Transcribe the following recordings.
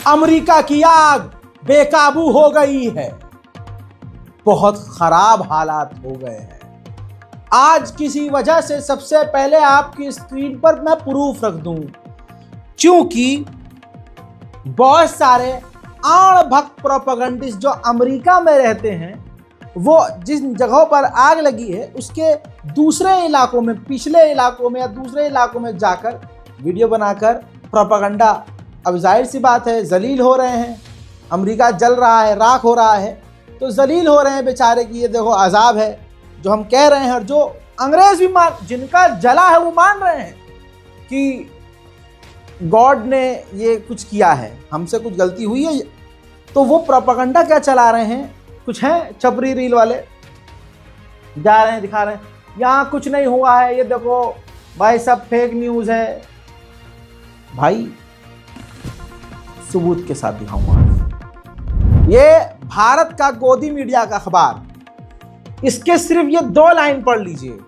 America की आग बेकाबू हो गई है। बहुत खराब हालात हो गए हैं। आज किसी वजह से सबसे पहले आपकी स्क्रीन पर मैं प्रूफ रख दूं, क्योंकि बहुत सारे आड़ भक्त प्रोपेगेंडिस्ट जो अमेरिका में रहते हैं, वो जिन जगहों पर आग लगी है उसके दूसरे इलाकों में, पिछले इलाकों में या दूसरे इलाकों में जाकर वीडियो बनाकर प्रोपेगेंडा, अब जाहिर सी बात है जलील हो रहे हैं। अमेरिका जल रहा है, राख हो रहा है, तो जलील हो रहे हैं बेचारे की ये देखो अजाब है जो हम कह रहे हैं। और जो अंग्रेज भी जिनका जला है वो मान रहे हैं कि गॉड ने ये कुछ किया है, हमसे कुछ गलती हुई है। तो वो प्रोपेगेंडा क्या चला रहे हैं, कुछ हैं छपरी रील वाले जा रहे हैं दिखा रहे हैं यहाँ कुछ नहीं हुआ है, ये देखो भाई सब फेक न्यूज़ है। भाई सबूत के साथ दिखाऊंगा। ये भारत का गोदी मीडिया का अखबार, इसके सिर्फ ये 2 लाइन पढ़ लीजिए।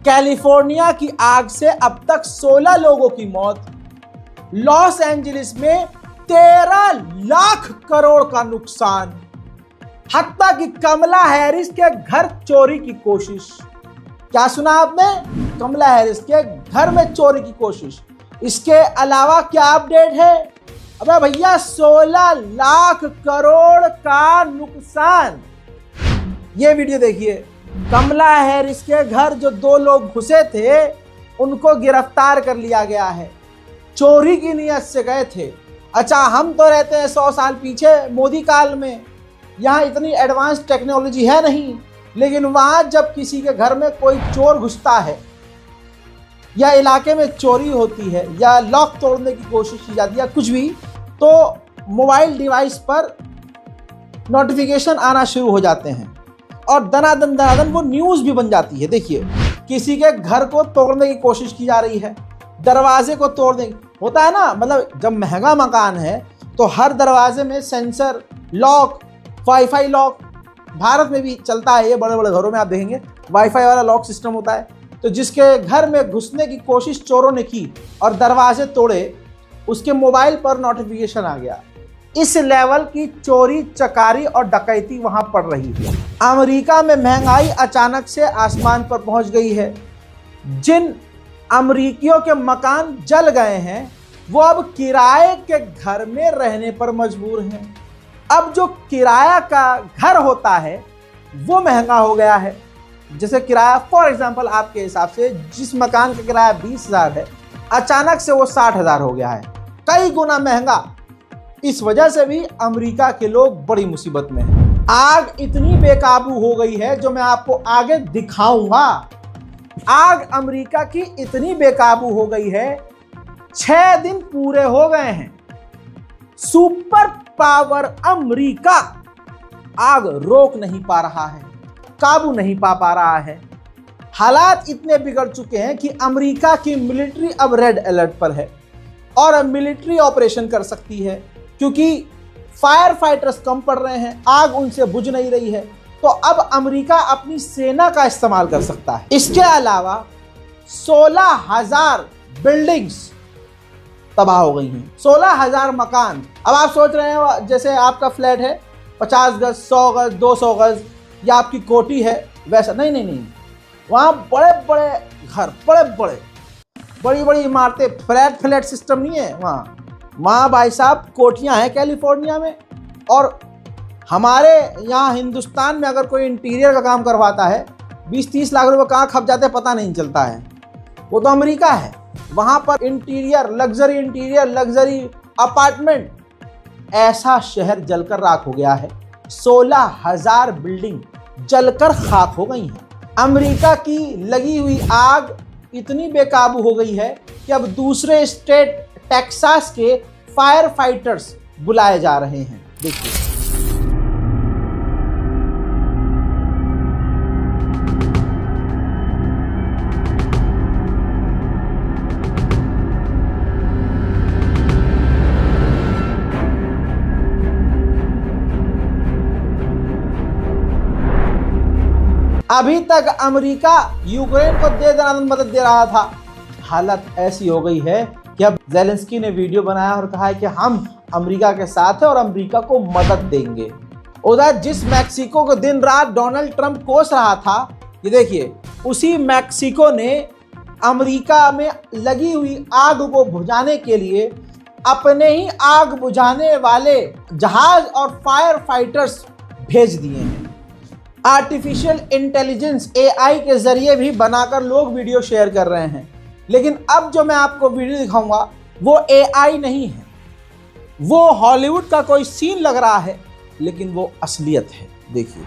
कैलिफोर्निया की आग से अब तक 16 लोगों की मौत, लॉस एंजलिस में 13 लाख करोड़ का नुकसान, हत्ता कि कमला हैरिस के घर चोरी की कोशिश। क्या सुना आपने? कमला हैरिस के घर में चोरी की कोशिश। इसके अलावा क्या अपडेट है? अबे भैया 16 लाख करोड़ का नुकसान। ये वीडियो देखिए। कमला हैरिस के घर जो 2 लोग घुसे थे उनको गिरफ्तार कर लिया गया है, चोरी की नीयत से गए थे। अच्छा, हम तो रहते हैं 100 साल पीछे मोदी काल में, यहाँ इतनी एडवांस टेक्नोलॉजी है नहीं, लेकिन वहाँ जब किसी के घर में कोई चोर घुसता है या इलाके में चोरी होती है या लॉक तोड़ने की कोशिश की जाती है कुछ भी, तो मोबाइल डिवाइस पर नोटिफिकेशन आना शुरू हो जाते हैं और दनादन वो न्यूज़ भी बन जाती है। देखिए, किसी के घर को तोड़ने की कोशिश की जा रही है, दरवाजे को तोड़ने होता है ना, मतलब जब महंगा मकान है तो हर दरवाजे में sensor lock, wifi lock, Bharat में भी चलता है ये, बड़े बड़े घरों में आप देखेंगे वाईफाई वाला लॉक सिस्टम होता है। तो जिसके घर में घुसने की कोशिश चोरों ने की और दरवाजे तोड़े, उसके मोबाइल पर नोटिफिकेशन आ गया। इस लेवल की चोरी चकारी और डकैती वहां पड़ रही है। अमेरिका में महंगाई अचानक से आसमान पर पहुंच गई है। जिन अमेरिकियों के मकान जल गए हैं वो अब किराए के घर में रहने पर मजबूर हैं। अब जो किराया का घर होता है वो महंगा हो गया है। जैसे किराया फॉर एग्जांपल आपके हिसाब से जिस मकान का किराया 20,000 है, अचानक से वो 60,000 हो गया है, कई गुना महंगा। इस वजह से भी अमेरिका के लोग बड़ी मुसीबत में हैं। आग इतनी बेकाबू हो गई है जो मैं आपको आगे दिखाऊंगा। आग अमेरिका की इतनी बेकाबू हो गई है, 6 दिन पूरे हो गए हैं। सुपर पावर अमेरिका आग रोक नहीं पा रहा है, काबू नहीं पा रहा है। हालात इतने बिगड़ चुके हैं कि अमेरिका की मिलिट्री अब रेड अलर्ट पर है और अब मिलिट्री ऑपरेशन कर सकती है, क्योंकि फायर फाइटर्स कम पड़ रहे हैं, आग उनसे बुझ नहीं रही है। तो अब अमेरिका अपनी सेना का इस्तेमाल कर सकता है। इसके अलावा 16,000 बिल्डिंग्स तबाह हो गई हैं, 16,000 मकान। अब आप सोच रहे हैं जैसे आपका फ्लैट है 50 गज, 100 गज, 200 गज या आपकी कोठी है वैसा नहीं। वहाँ बड़े बड़े घर, बड़ी बड़ी इमारतें, फ्लैट सिस्टम नहीं है वहाँ भाई साहब कोठियाँ हैं कैलिफोर्निया में। और हमारे यहाँ हिंदुस्तान में अगर कोई इंटीरियर का काम करवाता है 20-30 लाख रुपए कहाँ खप जाते हैं पता नहीं चलता है। वो तो अमेरिका है, वहाँ पर इंटीरियर, लग्जरी अपार्टमेंट, ऐसा शहर जलकर राख हो गया है। 16,000 बिल्डिंग जलकर खाक हो गई हैं। अमेरिका की लगी हुई आग इतनी बेकाबू हो गई है कि अब दूसरे स्टेट टेक्सास के फायर फाइटर्स बुलाए जा रहे हैं। देखिए, अभी तक अमेरिका यूक्रेन को मदद दे रहा था। हालत ऐसी हो गई है कि अब ज़ेलेंस्की ने वीडियो बनाया और कहा है कि हम अमेरिका के साथ है और अमेरिका को मदद देंगे। उधर जिस मैक्सिको को दिन रात डोनाल्ड ट्रंप कोस रहा था, ये देखिए उसी मैक्सिको ने अमेरिका में लगी हुई आग को बुझाने के लिए अपने ही आग बुझाने वाले जहाज और फायर फाइटर्स भेज दिए हैं। आर्टिफिशियल इंटेलिजेंस AI के जरिए भी बनाकर लोग वीडियो शेयर कर रहे हैं, लेकिन अब जो मैं आपको वीडियो दिखाऊंगा वो AI नहीं है, वो हॉलीवुड का कोई सीन लग रहा है, लेकिन वो असलियत है। देखिए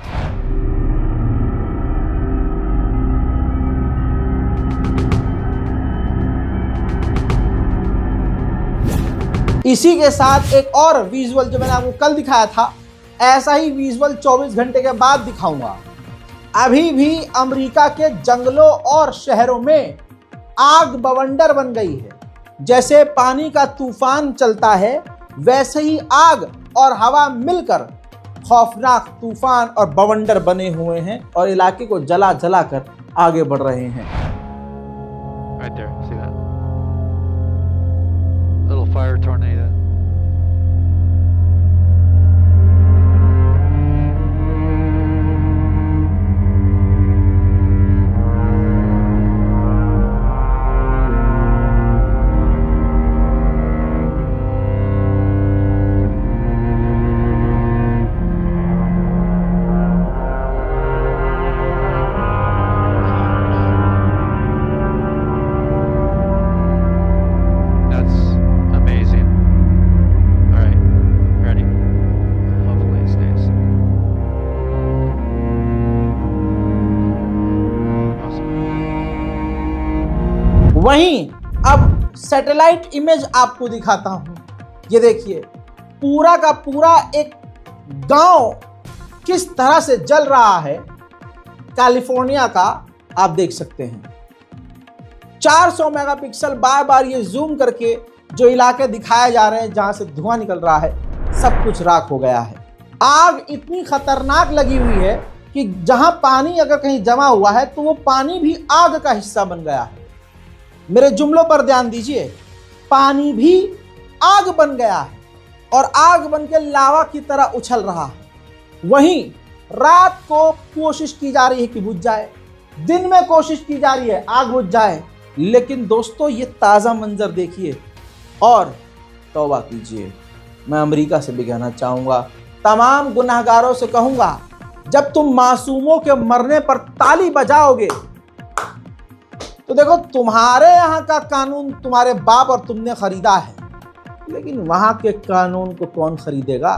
इसी के साथ एक और विजुअल जो मैंने आपको कल दिखाया था, ऐसा ही विजुअल 24 घंटे के बाद दिखाऊंगा। अभी भी अमेरिका के जंगलों और शहरों में आग बवंडर बन गई है। जैसे पानी का तूफान चलता है, वैसे ही आग और हवा मिलकर खौफनाक तूफान और बवंडर बने हुए हैं और इलाके को जला जला कर आगे बढ़ रहे हैं। Right there, see that? Little fire tornado. वहीं अब सैटेलाइट इमेज आपको दिखाता हूं। ये देखिए पूरा का पूरा एक गांव किस तरह से जल रहा है, कैलिफोर्निया का आप देख सकते हैं। 400 मेगापिक्सल बार बार ये जूम करके जो इलाके दिखाए जा रहे हैं जहां से धुआं निकल रहा है, सब कुछ राख हो गया है। आग इतनी खतरनाक लगी हुई है कि जहां पानी अगर कहीं जमा हुआ है तो वो पानी भी आग का हिस्सा बन गया है। मेरे जुमलों पर ध्यान दीजिए, पानी भी आग बन गया है और आग बन के लावा की तरह उछल रहा है। वहीं रात को कोशिश की जा रही है कि बुझ जाए, दिन में कोशिश की जा रही है आग बुझ जाए, लेकिन दोस्तों ये ताज़ा मंजर देखिए और तौबा कीजिए। मैं अमेरिका से भी कहना चाहूँगा, तमाम गुनाहगारों से कहूँगा, जब तुम मासूमों के मरने पर ताली बजाओगे तो देखो तुम्हारे यहाँ का कानून तुम्हारे बाप और तुमने खरीदा है, लेकिन वहाँ के कानून को कौन खरीदेगा।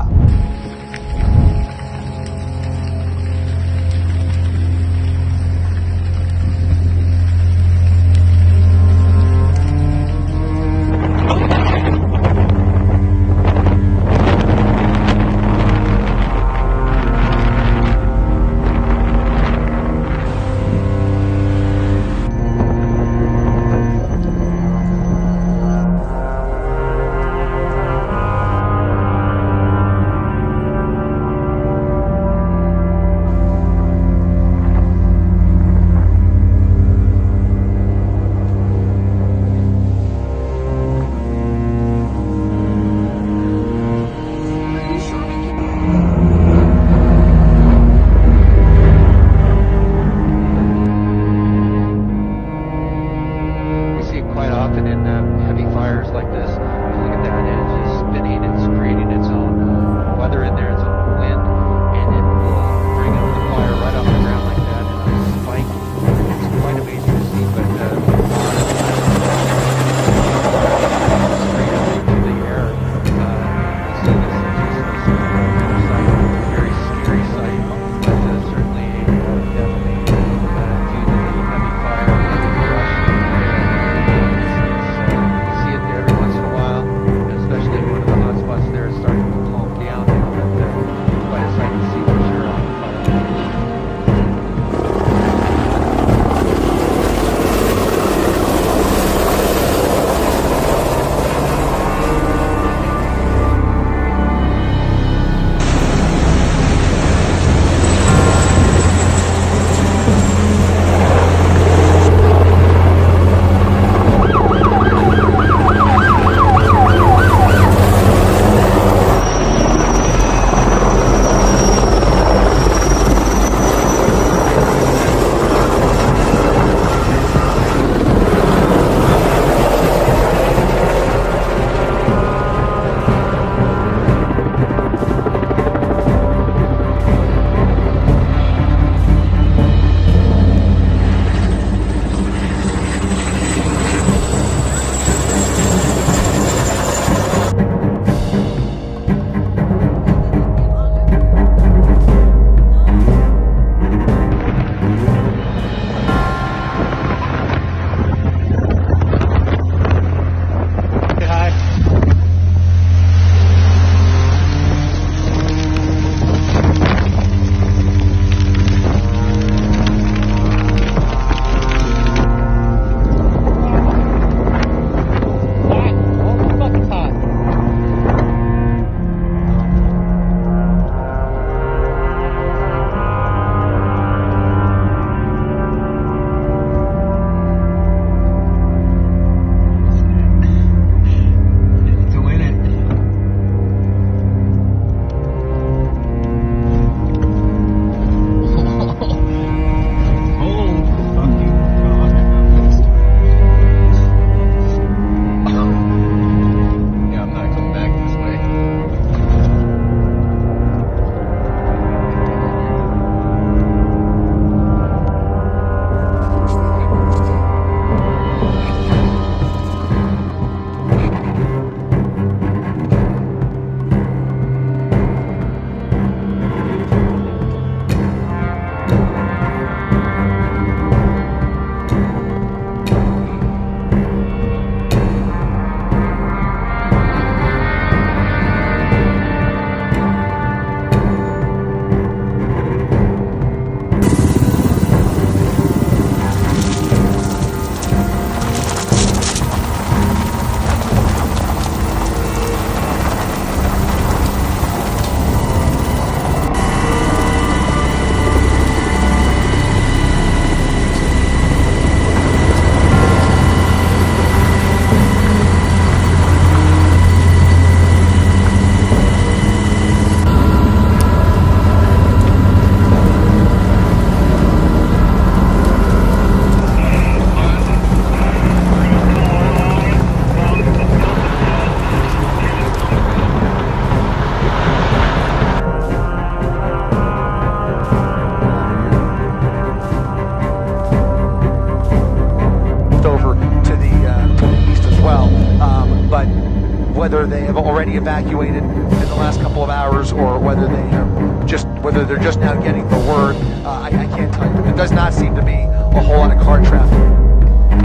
evacuated in the last couple of hours, or whether they're just now getting the word. I can't tell you. There does not seem to be a whole lot of car traffic.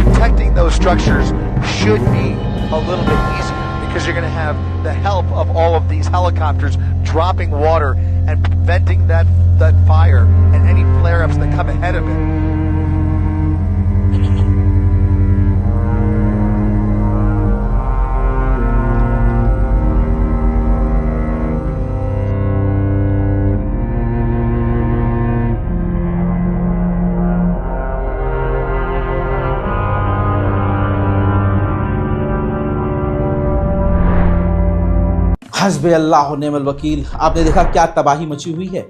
Protecting those structures should be a little bit easier, because you're going to have the help of all of these helicopters dropping water and preventing that fire and any flare-ups that come ahead of it. हस्बे अल्लाह व निअमल वकील। आपने देखा क्या तबाही मची हुई है।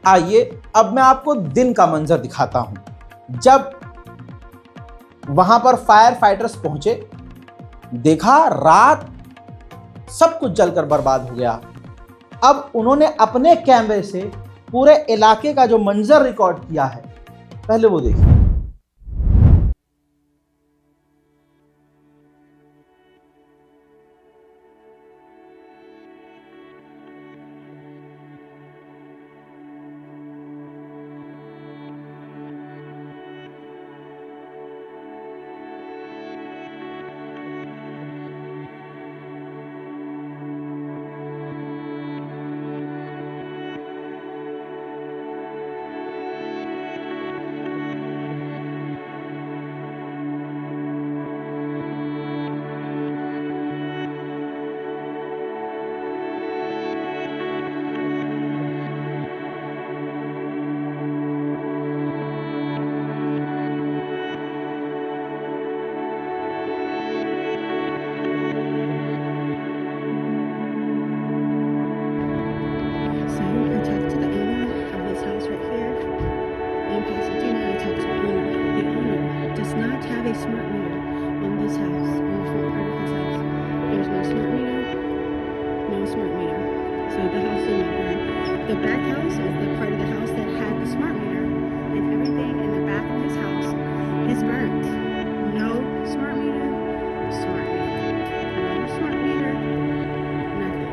आइए अब मैं आपको दिन का मंजर दिखाता हूं। जब वहां पर फायर फाइटर्स पहुंचे, देखा रात सब कुछ जलकर बर्बाद हो गया। अब उन्होंने अपने कैमरे से पूरे इलाके का जो मंजर रिकॉर्ड किया है, पहले वो देखिए। Smart meter on this house, on the front part of his house. There's no smart meter, no smart meter. So the house did not burn. The back house is the part of the house that had the smart meter, and everything in the back of his house is burnt. No smart meter, smart meter. No smart meter, nothing.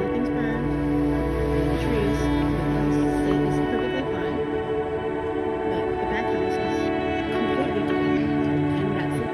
Nothing's burned. The trees, the house is perfectly fine. But the back house is completely gone. And that's it.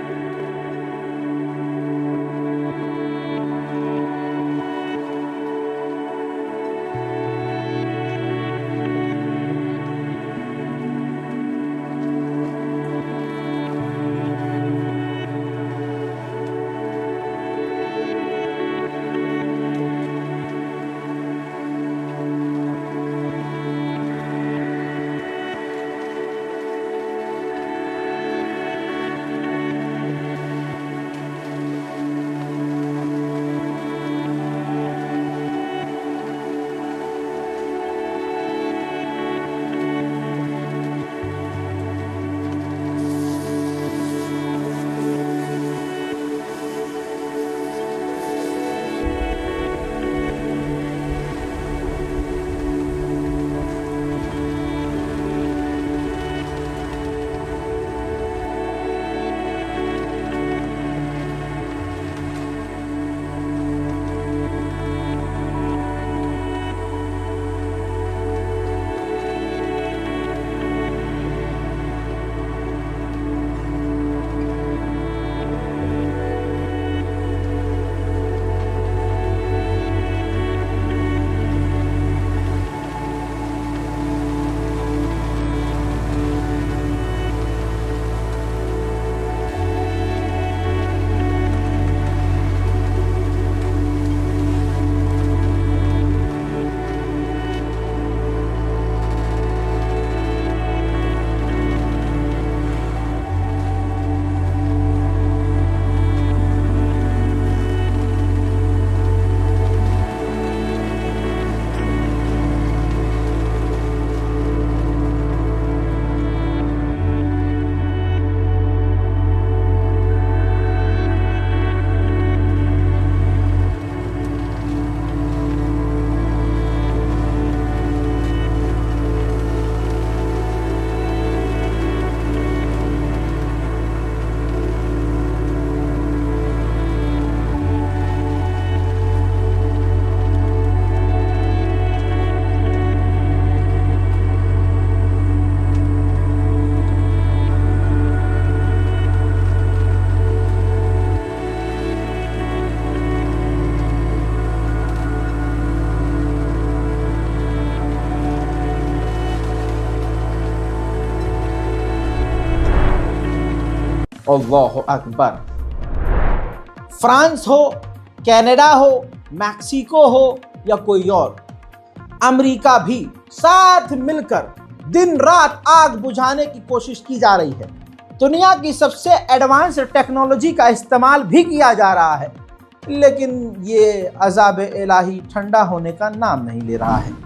अल्लाहु Akbar. France हो, Canada हो, Mexico हो या कोई और, America भी साथ मिलकर दिन रात आग बुझाने की कोशिश की जा रही है। दुनिया की सबसे एडवांस टेक्नोलॉजी का इस्तेमाल भी किया जा रहा है, लेकिन ये अज़ाब इलाही ठंडा होने का नाम नहीं ले रहा है।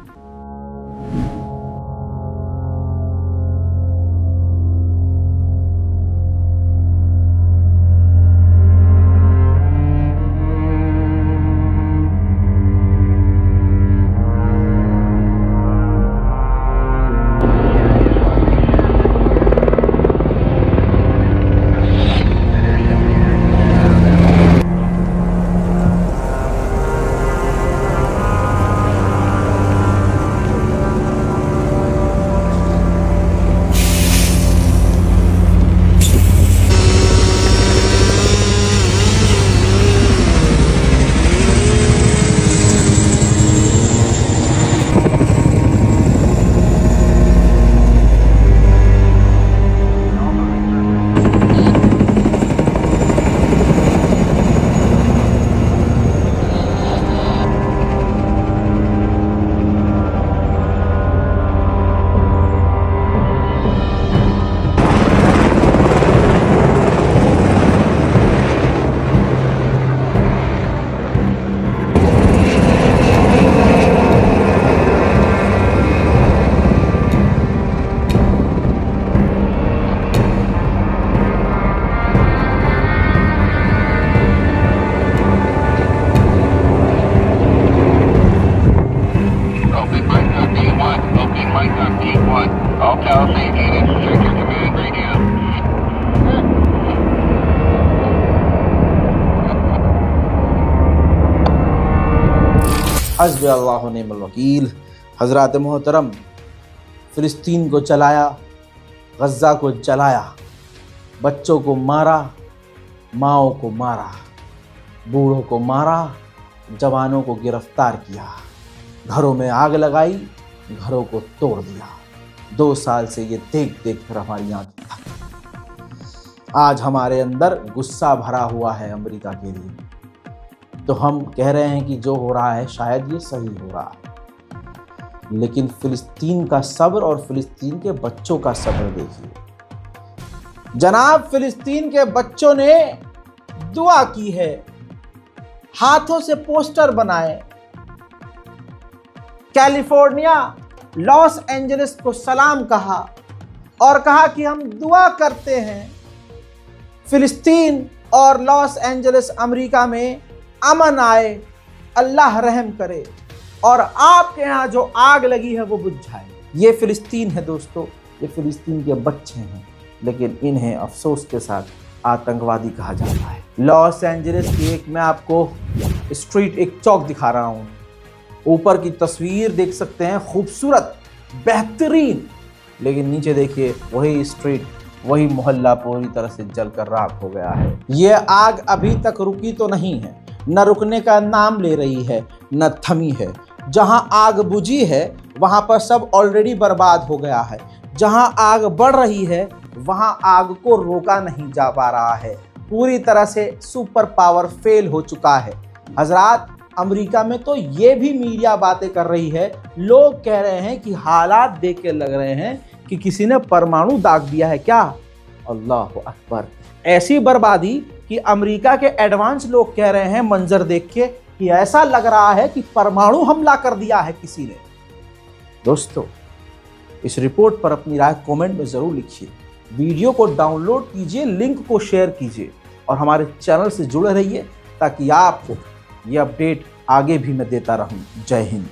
हस्बी अल्लाह निअमल वकील। हज़रात मोहतरम, फ़िलिस्तीन को चलाया, गज़ा को जलाया, बच्चों को मारा, माओं को मारा, बूढ़ों को मारा, जवानों को गिरफ्तार किया, घरों में आग लगाई, घरों को तोड़ दिया। 2 साल से ये देख देख कर हमारी आंखें थक गई। आज हमारे अंदर गुस्सा भरा हुआ है अमेरिका के लिए, तो हम कह रहे हैं कि जो हो रहा है शायद ये सही हो रहा है, लेकिन फ़िलिस्तीन का सब्र और फ़िलिस्तीन के बच्चों का सब्र देखिए। जनाब, फ़िलिस्तीन के बच्चों ने दुआ की है, हाथों से पोस्टर बनाए, कैलिफोर्निया, लॉस एंजलिस को सलाम कहा और कहा कि हम दुआ करते हैं फ़िलिस्तीन और लॉस एंजलिस अमेरिका में अमन आए, अल्लाह रहम करे और आपके यहाँ जो आग लगी है वो बुझ जाए। ये फ़िलिस्तीन है दोस्तों, ये फ़िलिस्तीन के बच्चे हैं, लेकिन इन्हें अफसोस के साथ आतंकवादी कहा जाता है। लॉस एंजलिस की एक मैं आपको स्ट्रीट, एक चौक दिखा रहा हूँ। ऊपर की तस्वीर देख सकते हैं, खूबसूरत, बेहतरीन, लेकिन नीचे देखिए वही स्ट्रीट, वही मोहल्ला पूरी तरह से जलकर राख हो गया है। ये आग अभी तक रुकी तो नहीं है, न रुकने का नाम ले रही है, न थमी है। जहां आग बुझी है वहां पर सब ऑलरेडी बर्बाद हो गया है। जहां आग बढ़ रही है वहां आग को रोका नहीं जा पा रहा है। पूरी तरह से सुपर पावर फेल हो चुका है। हजरात, अमेरिका में तो ये भी मीडिया बातें कर रही है, लोग कह रहे हैं कि हालात देख के लग रहे हैं कि किसी ने परमाणु दाग दिया है क्या। अल्लाह अकबर। ऐसी बर्बादी कि अमेरिका के एडवांस लोग कह रहे हैं मंजर देख के कि ऐसा लग रहा है कि परमाणु हमला कर दिया है किसी ने। दोस्तों, इस रिपोर्ट पर अपनी राय कमेंट में ज़रूर लिखिए, वीडियो को डाउनलोड कीजिए, लिंक को शेयर कीजिए और हमारे चैनल से जुड़े रहिए ताकि आपको ये अपडेट आगे भी मैं देता रहूं। जय हिंद।